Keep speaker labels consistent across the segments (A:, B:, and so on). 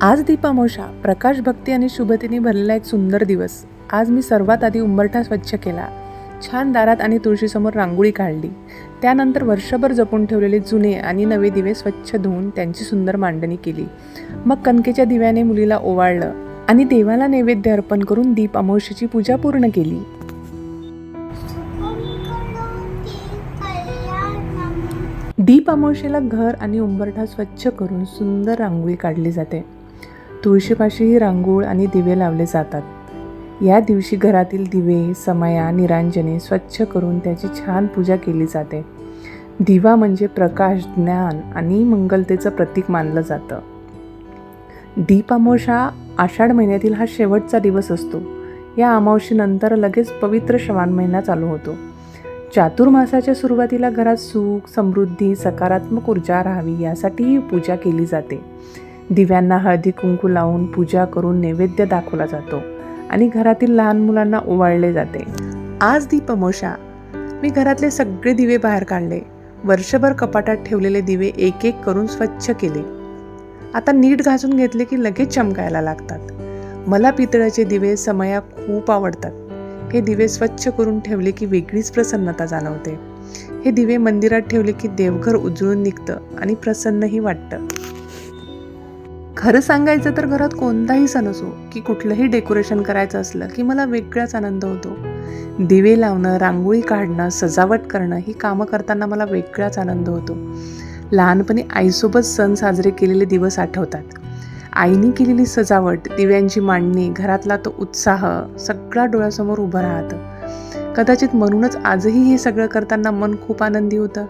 A: आज दीपामावस्या, प्रकाश, भक्ती आणि शुभतेने भरलेला एक सुंदर दिवस. आज मी सर्वात आधी उंबरठा स्वच्छ केला, छान दारात आणि तुळशीसमोर रांगोळी काढली. त्यानंतर वर्षभर जपून ठेवलेले जुने आणि नवे दिवे स्वच्छ धुवून त्यांची सुंदर मांडणी केली. मग कणकेच्या दिव्याने मुलीला ओवाळलं आणि देवाला नैवेद्य अर्पण करून दीप अमावस्येची पूजा पूर्ण केली. दीप अमावस्येला घर आणि उंबरठा स्वच्छ करून सुंदर रांगोळी काढली जाते. तुळशीपाशीही रांगोळ आणि दिवे लावले जातात. या दिवशी घरातील दिवे, समया, निरांजने स्वच्छ करून त्याची छान पूजा केली जाते. दिवा म्हणजे प्रकाश, ज्ञान आणि मंगलतेचं प्रतीक मानलं जातं. दीप अमावस्या आषाढ महिन्यातील हा शेवटचा दिवस असतो. या अमावस्येनंतर लगेच पवित्र श्रावण महिना चालू होतो. चातुर्मासाच्या सुरुवातीला घरात सुख, समृद्धी, सकारात्मक ऊर्जा राहावी यासाठी ही पूजा केली जाते. दिव्यांना हळदी कुंकू लावून पूजा करून नैवेद्य दाखवला जातो आणि घरातील लहान मुलांना ओवाळले जाते. आज दीप अमावस्या. मी घरातले सगळे दिवे बाहेर काढले. वर्षभर कपाटात ठेवलेले दिवे एक एक करून स्वच्छ केले. आता नीट घासून घेतले की लगेच चमकायला लागतात. मला पितळाचे दिवे, समया खूप आवडतात. हे दिवे स्वच्छ करून ठेवले की वेगळीच प्रसन्नता जाणवते. हे दिवे मंदिरात ठेवले की देवघर उजळून निघतं आणि प्रसन्नही वाटतं. खरं सांगायचं तर घरात कोणताही सण असो की कुठलंही डेकोरेशन करायचं असलं की मला वेगळाच आनंद होतो. दिवे लावणं, रांगोळी काढणं, सजावट करणं ही कामं करताना मला वेगळाच आनंद होतो. लहानपणी आईसोबत सण साजरे केलेले दिवस आठवतात. आईने केलेली सजावट, दिव्यांची मांडणी, घरातला तो उत्साह सगळा डोळ्यासमोर उभं राहतं. कदाचित म्हणूनच आजही हे सगळं करताना मन खूप आनंदी होतं.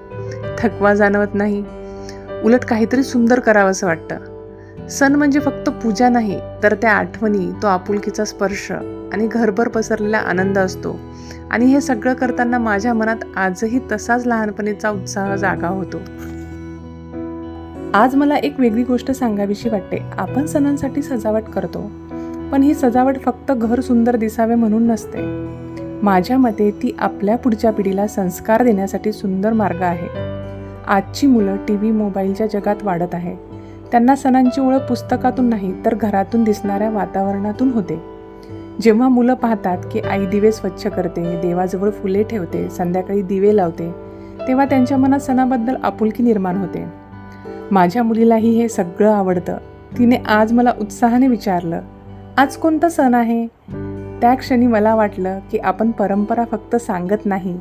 A: थकवा जाणवत नाही. उलट काहीतरी सुंदर करावंसं वाटतं. सण म्हणजे फक्त पूजा नाही, तर त्या आठवणी, तो आपुलकीचा स्पर्श आणि घरभर पसरलेला आनंद असतो. आणि हे सगळं करताना माझ्या मनात आजही तसाच लहानपणीचा उत्साह जागा होतो. आज मला एक वेगळी गोष्ट सांगावीशी वाटते. आपण सणांसाठी सजावट करतो, पण ही सजावट फक्त घर सुंदर दिसावे म्हणून नसते. माझ्या मते ती आपल्या पुढच्या पिढीला संस्कार देण्यासाठी सुंदर मार्ग आहे. आजची मुलं टीव्ही, मोबाईलच्या जगात वाढत आहे. त्यांना सणांची ओळख पुस्तकातून नाही तर घरातून दिसणाऱ्या वातावरणातून होते. जेव्हा मुलं पाहतात की आई दिवे स्वच्छ करते, देवाजवळ फुले ठेवते, संध्याकाळी दिवे लावते, तेव्हा त्यांच्या मनात सणाबद्दल आपुलकी निर्माण होते. माझ्या मुलीलाही हे सगळं आवडतं. तिने आज मला उत्साहाने विचारलं, आज कोणता सण आहे? त्या क्षणी मला वाटलं की आपण परंपरा फक्त सांगत नाही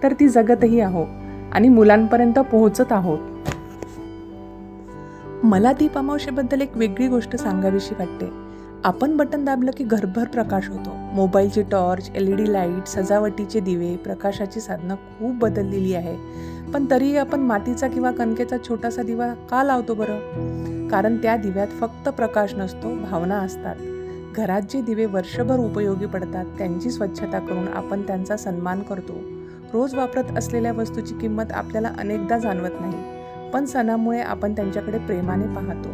A: तर ती जगतही आहोत आणि मुलांपर्यंत पोहोचत आहोत. मला दीप अमावस्येबद्दल एक वेगळी गोष्ट सांगावीशी वाटते. आपण बटन दाबलं की घरभर प्रकाश होतो. मोबाईलची टॉर्च, LED लाईट, सजावटीचे दिवे, प्रकाशाची साधनं खूप बदललेली आहे. पण तरीही आपण मातीचा किंवा कणकेचा छोटासा दिवा का लावतो बरं? कारण त्या दिव्यात फक्त प्रकाश नसतो, भावना असतात. घरात जे दिवे वर्षभर उपयोगी पडतात त्यांची स्वच्छता करून आपण त्यांचा सन्मान करतो. रोज वापरत असलेल्या वस्तूची किंमत आपल्याला अनेकदा जाणवत नाही, पण सणामुळे आपण त्यांच्याकडे प्रेमाने पाहतो.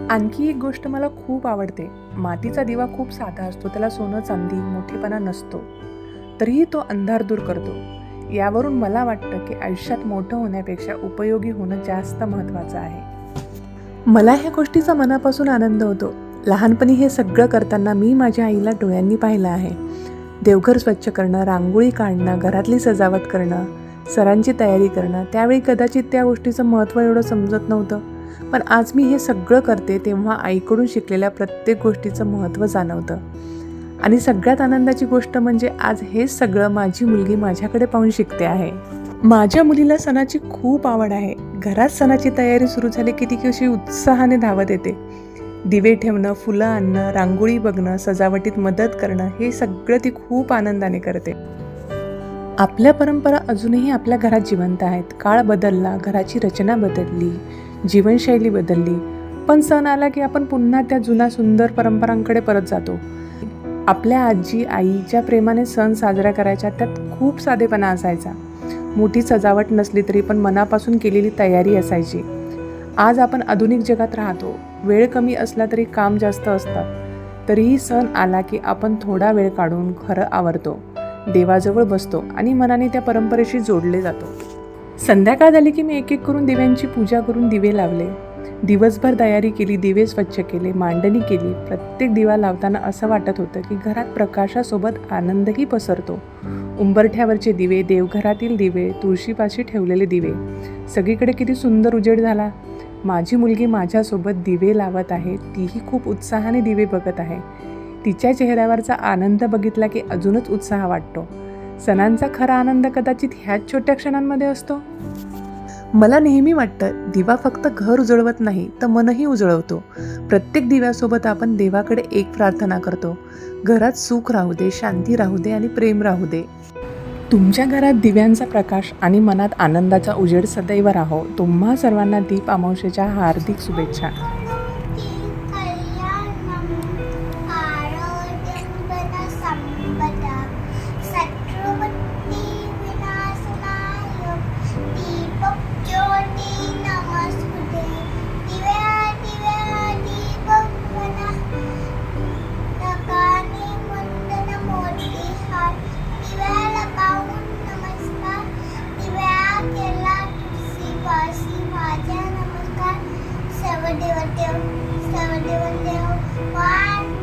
A: आणखी एक गोष्ट मला खूप आवडते. मातीचा दिवा खूप साधा असतो, त्याला सोनं, चांदी, मोठेपणा नसतो, तरीही तो अंधार दूर करतो. यावरून मला वाटतं की आयुष्यात मोठं होण्यापेक्षा उपयोगी होणं जास्त महत्त्वाचं आहे. मला ह्या गोष्टीचा मनापासून आनंद होतो. लहानपणी हे सगळं करताना मी माझ्या आईला डोळ्यांनी पाहिलं आहे. देवघर स्वच्छ करणं, रांगोळी काढणं, घरातली सजावट करणं, सणांची तयारी करणं. त्यावेळी कदाचित त्या गोष्टीचं महत्त्व एवढं समजत नव्हतं, पण आज मी हे सगळं करते तेव्हा आईकडून शिकलेल्या प्रत्येक गोष्टीचं महत्त्व जाणवतं. आणि सगळ्यात आनंदाची गोष्ट म्हणजे आज हे सगळं माझी मुलगी माझ्याकडे पाहून शिकते आहे. माझ्या मुलीला सणाची खूप आवड आहे. घरात सणाची तयारी सुरू झाली की ती कशी उत्साहाने धावत येते. दिवे ठेवणं, फुलं आणणं, रांगोळी बघणं, सजावटीत मदत करणं, हे सगळं ती खूप आनंदाने करते. आपल्या परंपरा अजूनही आपल्या घरात जिवंत आहेत. काळ बदलला, घराची रचना बदलली, जीवनशैली बदलली, पण सण आला की आपण पुन्हा त्या जुन्या सुंदर परंपरांकडे परत जातो. आपल्या आजी, आई ज्या प्रेमाने सण साजरा करायच्या त्यात खूप साधेपणा असायचा. मोठी सजावट नसली तरी पण मनापासून केलेली तयारी असायची. आज आपण आधुनिक जगात राहतो. वेळ कमी असला तरी काम जास्त असतं. तरीही सण आला की आपण थोडा वेळ काढून खरं आवरतो, देवाजवळ बसतो आणि मनाने त्या परंपरेशी जोडले जातो. संध्याकाळ झाली की मी एक एक करून दिव्यांची पूजा करून दिवे लावले. दिवसभर तयारी केली, दिवे स्वच्छ केले, मांडणी केली. प्रत्येक दिवा लावताना असं वाटत होतं की घरात प्रकाशासोबत आनंदही पसरतो. उंबरठ्यावरचे दिवे, देवघरातील दिवे, तुळशीपाशी ठेवलेले दिवे, सगळीकडे किती सुंदर उजेड झाला. माझी मुलगी माझ्यासोबत दिवे लावत आहे. तीही खूप उत्साहाने दिवे बघत आहे. तिच्या चेहऱ्यावरचा आनंद बघितला की अजूनच उत्साह वाटतो. सणांचा खरा आनंद कदाचित ह्याच छोट्या क्षणांमध्ये असतो. मला नेहमी वाटतं, दिवा फक्त घर उजळवत नाही तर मनही उजळवतो. प्रत्येक दिव्यासोबत आपण देवाकडे एक प्रार्थना करतो. घरात सुख राहू दे, शांती राहू दे आणि प्रेम राहू दे. तुमच्या घरात दिव्यांचा प्रकाश आणि मनात आनंदाचा उजेड सदैव राहो. तुम्हा सर्वांना दीप अमावस्येच्या हार्दिक शुभेच्छा.
B: सर्व देव 1